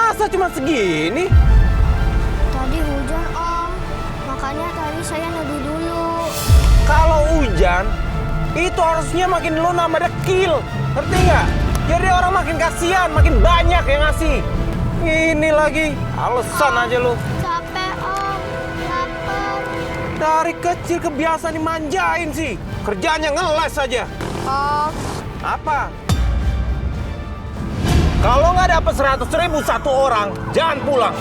Masa cuma segini? Tadi hujan, Om. Makanya tadi saya neduh dulu. Kalau hujan, itu harusnya makin lu nambah dekil. Ngerti nggak? Jadi orang makin kasihan, makin banyak yang ngasih. Ini lagi, alasan aja lu. Capek, Om. Lapar. Dari kecil kebiasaan dimanjain sih. Kerjanya ngeles aja. Om. Apa? Kalau nggak dapat 100.000 satu orang, jangan pulang.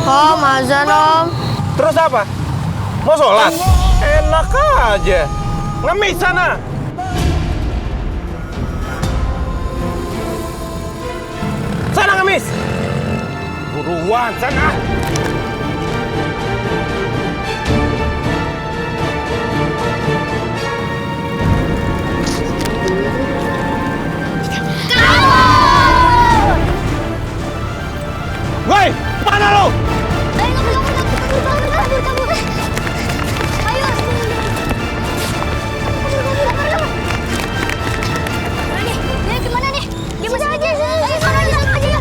Om, azan, Om. Terus apa? Mau sholat? Enak aja. Ngemis sana. Sana ngemis. Buruan sana. Woi, mana lo? Kabur. Ayo. Nih, gimana nih? Gimana aja? Ayo, sana aja ya.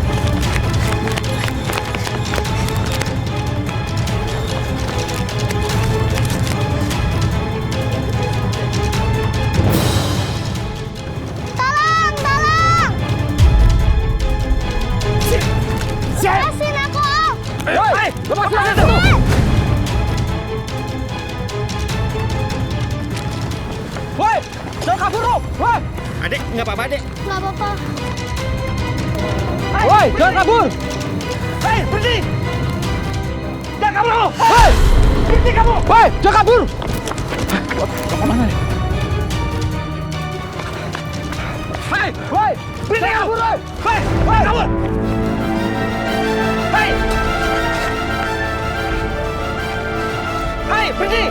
Tolong! Jelasin aku, Om. Hei, lepasin aja tuh. Woi, jangan kabur lo. Woi. Adek, nggak apa-apa, Adek. Nggak apa-apa. Woi, jangan kabur. Hei, berhenti. Jangan kabur lo. Hei, berhenti kamu. Woi, jangan kabur. Mau kemana nih? Hei, woi, berhenti kabur, woi. Hei, kabur. Hei. Hei, berhenti.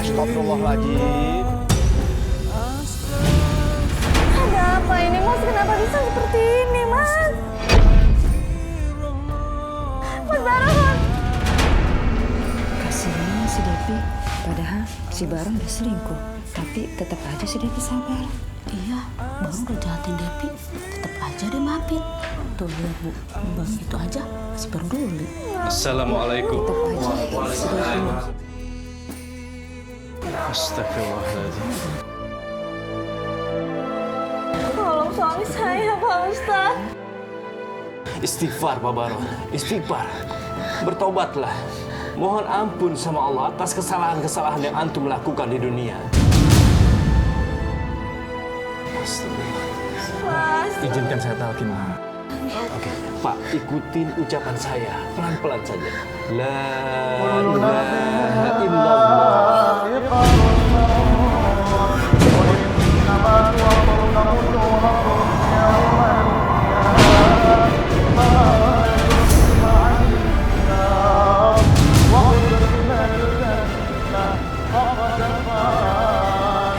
Astagfirullahaladzim. Ada apa ini, Mas? Kenapa bisa seperti ini, Mas? Mas Baron! Kasihan si Devi, padahal si Baron udah selingkuh. Tapi tetap aja si Devi sabar. Iya, Baron udah jahatin Devi, tetap aja dia maafin. Tuh lihat Bu, begitu aja masih peduli. Assalamualaikum. Tetap aja si Devi. Astagfirullahaladzim. Tolong suami saya, Pak Ustaz. Istighfar Pak Baron, istighfar. Bertobatlah. Mohon ampun sama Allah atas kesalahan-kesalahan yang antum lakukan di dunia. Astagfirullah. Mas. Izinkan saya talqin. Oke, Pak, ikutin ucapan saya pelan-pelan saja. La ilaha illallah.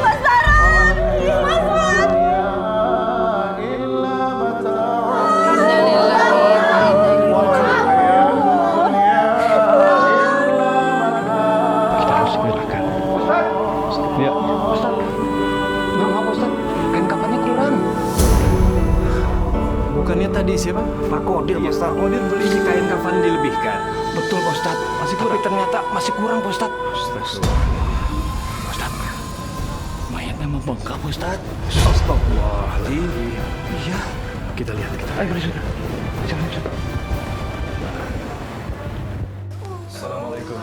Mas Baron! Mas Baron! Kita harus segerakan. Ya. Ustaz. Maaf Ustaz, kain kafannya kurang. Bukannya tadi siapa? Pak Kodir, Pak Ustaz. Pak Kodir beli kain kafan dilebihkan. Betul Pak Ustaz, masih kurang. Tapi ternyata masih kurang Pak Ustaz. Pak Ustaz, mayatnya membengkak Pak Ustaz. Astagfirullahaladzim. Iya. Kita lihat, kita. Ayo bersih. Jangan. Assalamualaikum.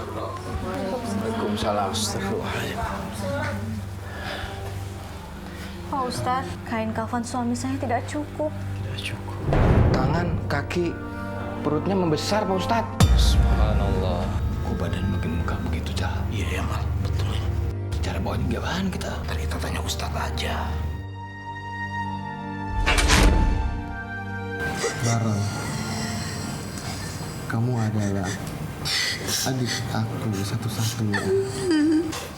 Waalaikumsalam. Astagfirullahaladzim. Pak Ustaz, kain kafan suami saya tidak cukup. Tidak cukup. Tangan, kaki, perutnya membesar Pak Ustadz. Subhanallah. Kok badan makin bengkak begitu, Cah? Iya ya Mal, betul ya. Cara bawanya gimana kita? Tadi kita tanya Ustadz aja. Baron, kamu adalah adik aku satu-satunya.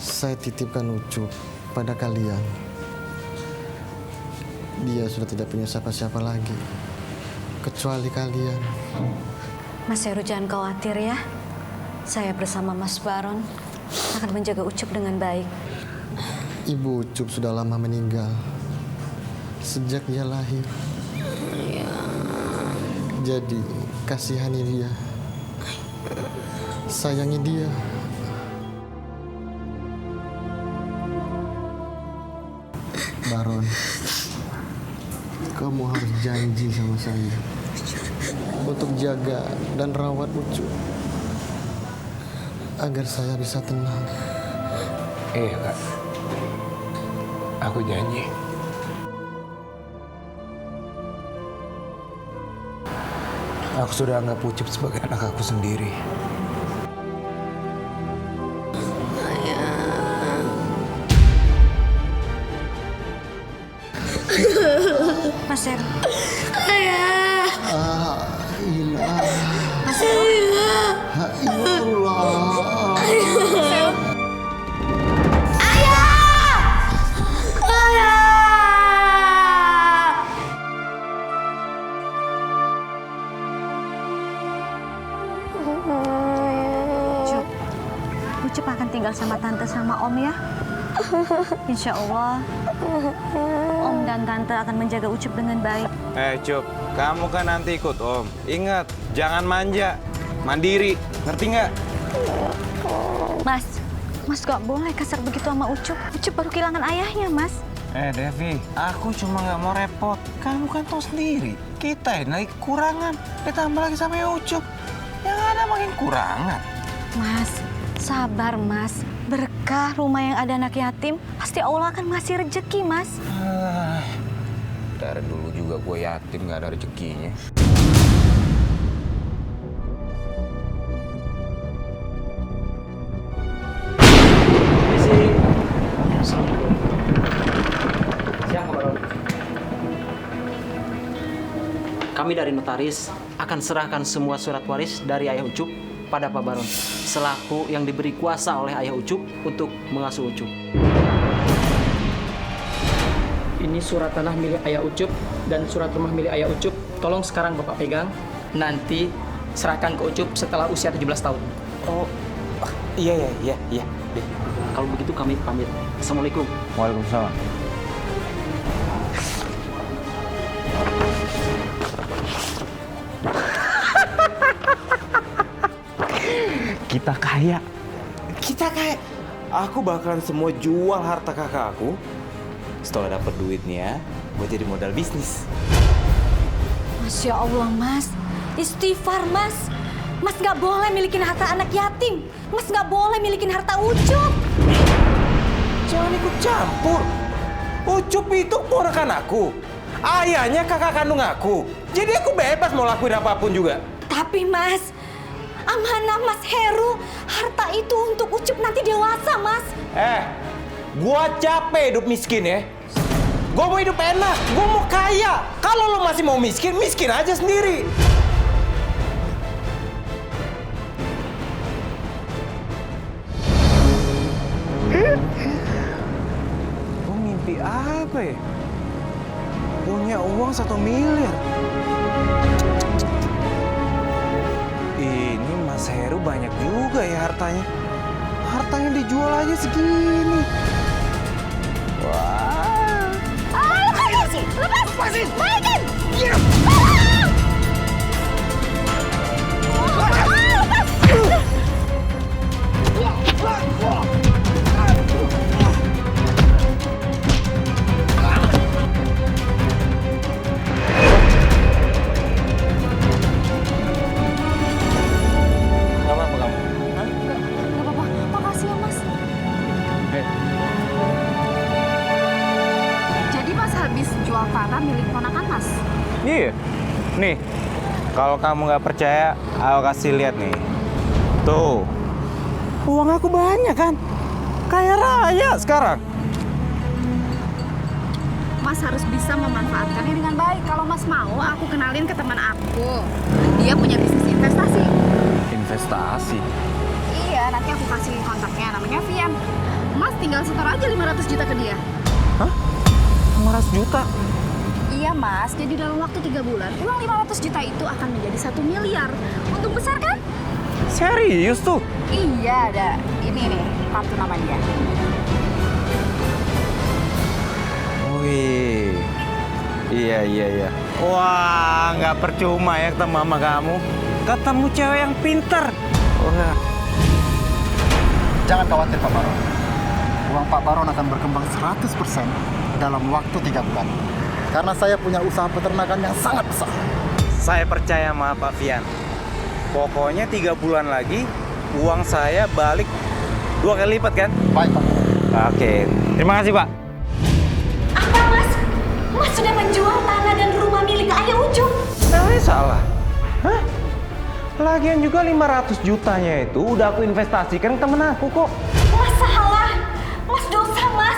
Saya titipkan Ucup pada kalian. Dia sudah tidak punya siapa-siapa lagi. kecuali kalian. Mas Heru jangan khawatir ya. Saya bersama Mas Baron akan menjaga Ucup dengan baik. Ibu Ucup sudah lama meninggal sejak dia lahir. Jadi kasihani dia, sayangi dia. Baron, kamu harus janji sama saya untuk jaga dan rawat Ucup agar saya bisa tenang. Kak. Aku janji. Aku sudah anggap Ucup sebagai anak aku sendiri. Mas Heru. Mas Ilah. Ucup akan tinggal sama tante sama om ya. Insya Allah om dan tante akan menjaga Ucup dengan baik. Cup, kamu kan nanti ikut om. Ingat, jangan manja, mandiri, ngerti nggak? Mas gak boleh kasar begitu sama Ucup. Ucup baru kehilangan ayahnya, Mas. Devi, aku cuma nggak mau repot. Kamu kan tahu sendiri, kita ini lagi kekurangan. Ditambah lagi sama Ucup, yang ada makin kurangan. Mas, sabar Mas. Berkah rumah yang ada anak yatim, pasti Allah akan ngasih rezeki, Mas. Dari dulu juga gue yatim nggak ada rezekinya. Kami dari notaris akan serahkan semua surat waris dari ayah Ucup pada Pak Baron selaku yang diberi kuasa oleh ayah Ucup untuk mengasuh Ucup. Ini surat tanah milik ayah Ucup dan surat rumah milik ayah Ucup. Tolong sekarang Bapak pegang. Nanti serahkan ke Ucup setelah usia 17 tahun. Oh, iya. Kalau begitu kami pamit. Assalamualaikum. Waalaikumsalam. Kita kaya. Aku bakalan semua jual harta kakak aku. Setelah dapat duitnya, buat jadi modal bisnis. Masya Allah, Mas. Istighfar, Mas. Mas nggak boleh milikin harta anak yatim. Mas nggak boleh milikin harta Ucup. Jangan ikut campur. Ucup itu ponakan aku. Ayahnya kakak kandung aku. Jadi aku bebas mau lakuin apapun juga. Tapi, Mas, amanah Mas Heru, harta itu untuk Ucup nanti dewasa, Mas. Gua capek hidup miskin ya. Gua mau hidup enak, gua mau kaya. Kalau lo masih mau miskin, miskin aja sendiri. Gua mimpi apa ya? Punya uang 1 miliar. Ini Mas Heru banyak juga ya hartanya. Hartanya dijual aja segini. Wah. Lepasin! Balikin! Iya. Nih, kalau kamu nggak percaya, aku kasih lihat nih. Tuh, uang aku banyak kan? Kaya raya sekarang. Mas harus bisa memanfaatkannya dengan baik. Kalau Mas mau, aku kenalin ke teman aku. Dia punya bisnis investasi. Investasi? Iya, nanti aku kasih kontaknya. Namanya Vian. Mas tinggal setor aja 500 juta ke dia. Hah? 500 juta? Iya Mas, jadi dalam waktu 3 bulan, uang 500 juta itu akan menjadi 1 miliar. Untung besar kan? Serius tuh? Iya, ada. Ini nih, kartu namanya. Wih, iya. Wah, nggak percuma ya ketemu sama kamu. Ketemu cewek yang pinter. Wah. Jangan khawatir Pak Baron. Uang Pak Baron akan berkembang 100% dalam waktu 3 bulan. Karena saya punya usaha peternakan yang sangat besar. Saya percaya sama Pak Fian. Pokoknya 3 bulan lagi uang saya balik 2 kali lipat kan? Baik Pak. Oke, terima kasih Pak. Apa Mas? Mas sudah menjual tanah dan rumah milik Ayah Ucup. Saya salah. Hah? Lagian juga 500 jutanya itu udah aku investasikan ke temen aku kok. Mas salah. Mas dosa Mas.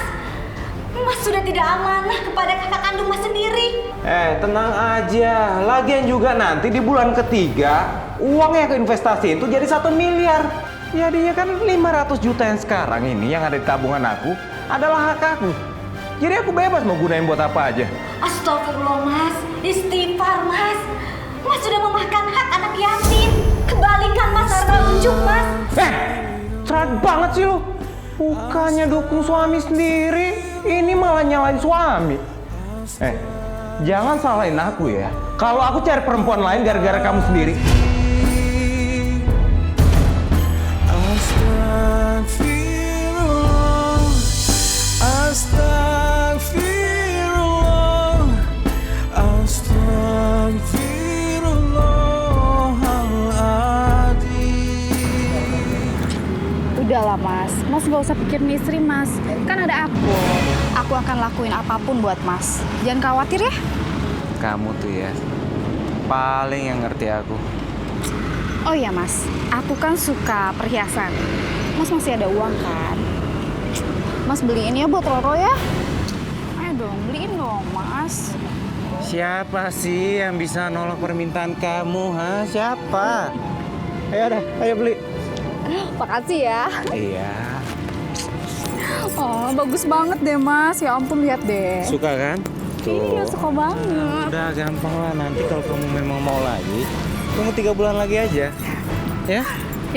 Mas sudah tidak amanah kepada kakak kandung Mas sendiri. Tenang aja. Lagian juga nanti di bulan ketiga uang yang aku investasi itu jadi 1 miliar. Jadinya kan 500 juta yang sekarang ini yang ada di tabungan aku adalah hak aku. Jadi aku bebas mau gunain buat apa aja. Astagfirullah Mas, istighfar Mas. Mas sudah memakan hak anak yatim. Kembalikan Mas harta Ucup Mas. Cerat banget sih lo. Bukannya dukung suami sendiri, ini malah nyalain suami. Jangan salahin aku ya. Kalau aku cari perempuan lain gara-gara kamu sendiri. Udahlah Mas, Mas gak usah pikirin istri Mas. Kan ada aku. Aku akan lakuin apapun buat Mas. Jangan khawatir ya. Kamu tuh ya, paling yang ngerti aku. Oh iya Mas, aku kan suka perhiasan. Mas masih ada uang kan? Mas beliin ya buat Roro ya. Ayo dong, beliin dong Mas. Siapa sih yang bisa nolak permintaan kamu, ha? Siapa? Ayo beli. Makasih ya. Iya. Oh, bagus banget deh Mas. Ya ampun, lihat deh. Suka kan? Tuh. Iya, suka banget. Udah gampang lah, nanti kalau kamu memang mau lagi, tunggu 3 bulan lagi aja. Ya?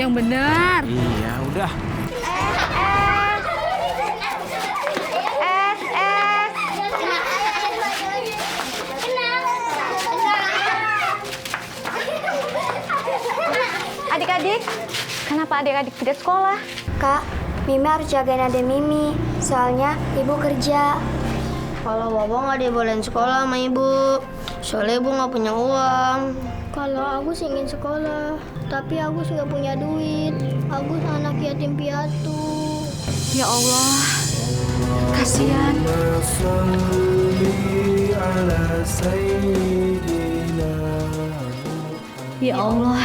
Yang benar. Iya, udah. Adik-adik, kenapa adik-adik tidak sekolah? Kak, Mimi harus jagain adik Mimi, soalnya ibu kerja. Kalau Bobo nggak dibolehin sekolah sama ibu, soalnya ibu nggak punya uang. Kalau Agus ingin sekolah, tapi Agus nggak punya duit. Agus anak yatim piatu. Ya Allah, kasihan. Ya Allah,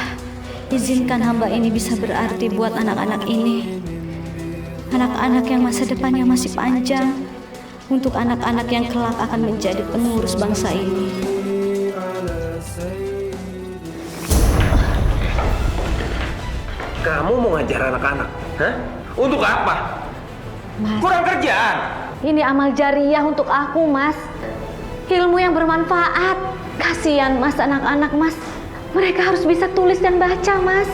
izinkan hamba ini bisa berarti buat anak-anak ini. Anak-anak yang masa depannya masih panjang. Untuk anak-anak yang kelak akan menjadi pengurus bangsa ini. Kamu mau ngajar anak-anak? Hah? Untuk apa? Mas, Kurang kerjaan. ini amal jariah untuk aku, Mas. Ilmu yang bermanfaat. Kasihan Mas anak-anak, Mas. Mereka harus bisa tulis dan baca, Mas.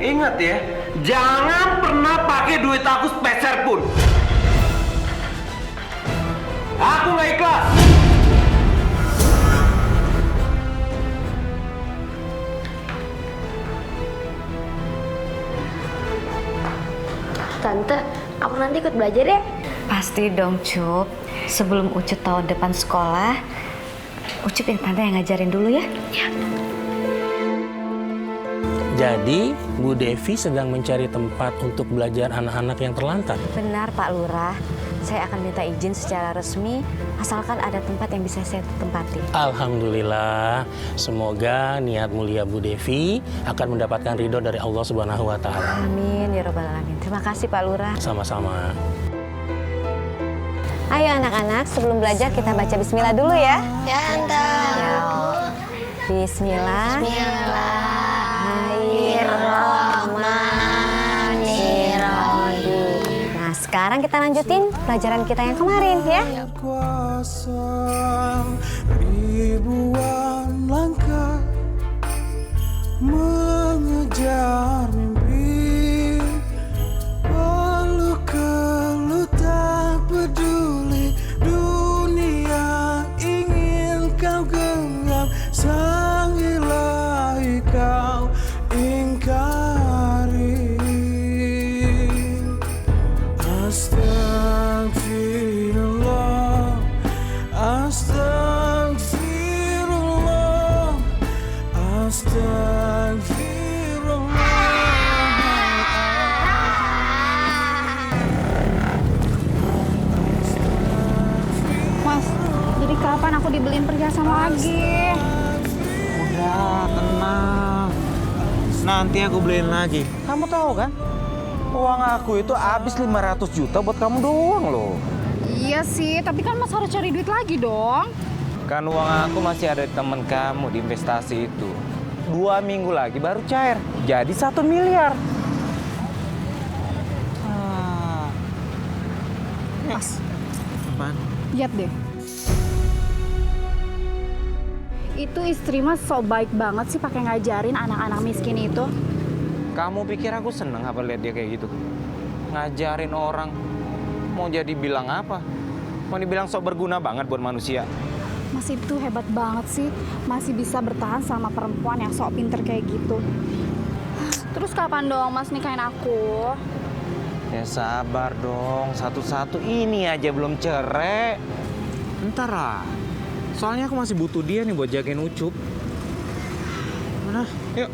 Ingat ya, jangan pernah pakai duit aku sepeser pun. Aku nggak ikhlas. Tante, aku nanti ikut belajar ya. Pasti dong, Cup. Sebelum Ucup tahun depan sekolah, Ucup yang tante yang ngajarin dulu ya. Jadi, Bu Devi sedang mencari tempat untuk belajar anak-anak yang terlantar. Benar, Pak Lurah. Saya akan minta izin secara resmi, asalkan ada tempat yang bisa saya tempati. Alhamdulillah, semoga niat mulia Bu Devi akan mendapatkan ridho dari Allah Subhanahu wa Ta'ala. Amin ya Rabbal Alamin. Terima kasih Pak Lurah. Sama-sama. Ayo anak-anak, sebelum belajar kita baca bismillah dulu ya. Ya, Tante. Bismillah. Bismillahirrahmanirrahim. Nah, Sekarang kita lanjutin pelajaran kita yang kemarin ya. Ribuan langkah mengejar mimpi, keluh tak peduli, dunia ingin kau genggam, sang ilahi kau ingkari. Astagfirullah, astagfirullah, astagfirullah. Mas, jadi kapan aku dibeliin perhiasan lagi? Udah, tenang. Nanti aku beliin lagi. Kamu tahu kan? Uang aku itu habis 500 juta buat kamu doang loh. Iya sih, tapi kan Mas harus cari duit lagi dong. Kan uang aku masih ada di teman kamu di investasi itu. 2 minggu lagi baru cair. Jadi 1 miliar. Mas, Apaan? lihat deh. Itu istri Mas so baik banget sih pakai ngajarin anak-anak miskin itu. Kamu pikir aku seneng apa lihat dia kayak gitu? Ngajarin orang. Mau jadi bilang apa? Mau dibilang sok berguna banget buat manusia. Mas itu hebat banget sih, masih bisa bertahan sama perempuan yang sok pinter kayak gitu. Terus kapan dong Mas nikahin aku? Ya sabar dong, satu-satu ini aja belum cerai. Ntar lah, soalnya aku masih butuh dia nih buat jagain Ucup. Mana? Yuk.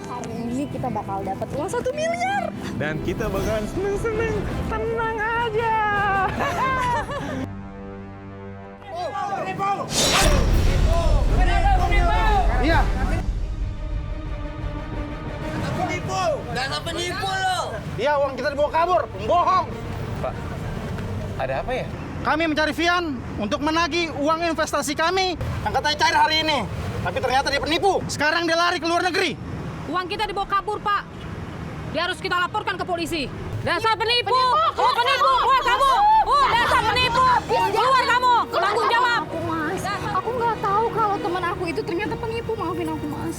Hari ini kita bakal dapat uang 1 miliar. Dan kita bakalan seneng-seneng. Tenang aja. Iya. Dasar penipu lo. Iya, uang kita dibawa kabur. Bohong. Pak, ada apa ya? Kami mencari Vian untuk menagih uang investasi kami yang katanya cair hari ini. Tapi ternyata dia penipu. Sekarang dia lari ke luar negeri. Uang kita dibawa kabur, Pak. Dia harus kita laporkan ke polisi. Dasar penipu! Penipu! Keluar kamu! Dasar penipu! Keluar kamu! Tanggung jawab! Mas, aku nggak tahu kalau teman aku itu ternyata penipu. Maafin aku, Mas.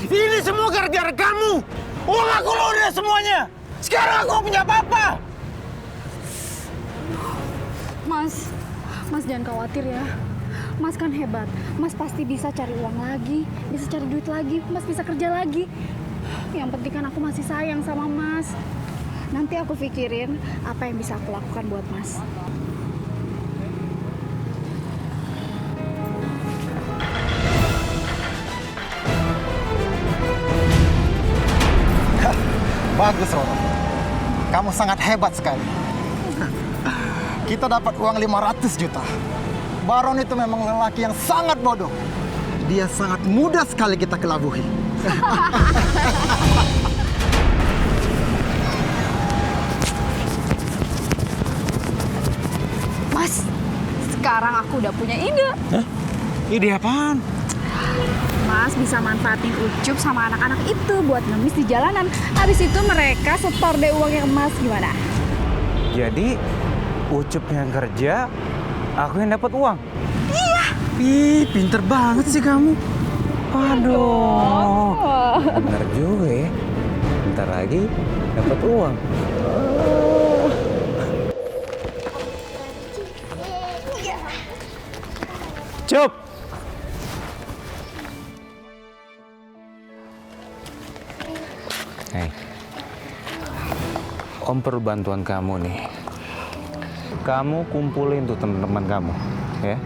Ini semua gara-gara kamu. Uang aku lo udah semuanya. Sekarang aku punya apa-apa. Mas jangan khawatir ya. Mas kan hebat. Mas pasti bisa cari uang lagi, bisa cari duit lagi, Mas bisa kerja lagi. Yang penting kan aku masih sayang sama Mas. Nanti aku pikirin apa yang bisa aku lakukan buat Mas. Bagus, Rono. Kamu sangat hebat sekali. Kita dapat uang 500 juta. Baron itu memang lelaki yang sangat bodoh. Dia sangat mudah sekali kita kelabuhi. Mas, sekarang aku udah punya ide. Hah? Ide apaan? Mas bisa manfaatin Ucup sama anak-anak itu buat ngemis di jalanan. Habis itu mereka setor deh uangnya ke Mas, gimana? Jadi Ucup yang kerja, aku yang dapat uang. Iya. Ih, pinter banget sih kamu. Aduh, bener juga ya. Bentar lagi dapat uang. Cup. Hei, Om perlu bantuan kamu nih. Kamu kumpulin tuh teman-teman kamu, ya.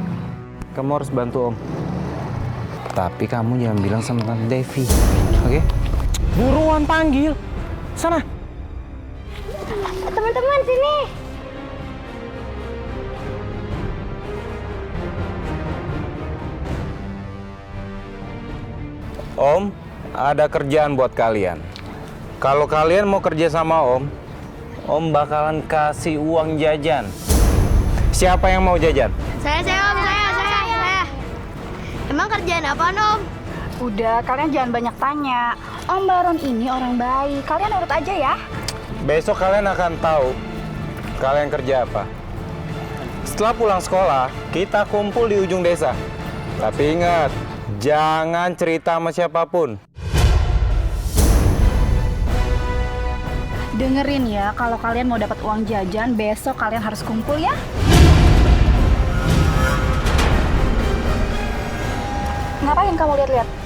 Kamu harus bantu Om. Tapi kamu jangan bilang sama Tante Devi, oke? Buruan panggil, sana. Teman-teman sini. Om, ada kerjaan buat kalian. Kalau kalian mau kerja sama Om bakalan kasih uang jajan. Siapa yang mau jajan? Saya Om, saya. Emang kerjaan apa, Om? Udah, kalian jangan banyak tanya. Om Baron ini orang baik. Kalian urut aja ya. Besok kalian akan tahu kalian kerja apa. Setelah pulang sekolah, kita kumpul di ujung desa. Tapi ingat, jangan cerita sama siapapun. Dengerin ya, kalau kalian mau dapat uang jajan, besok kalian harus kumpul ya. Ngapain kamu lihat-lihat?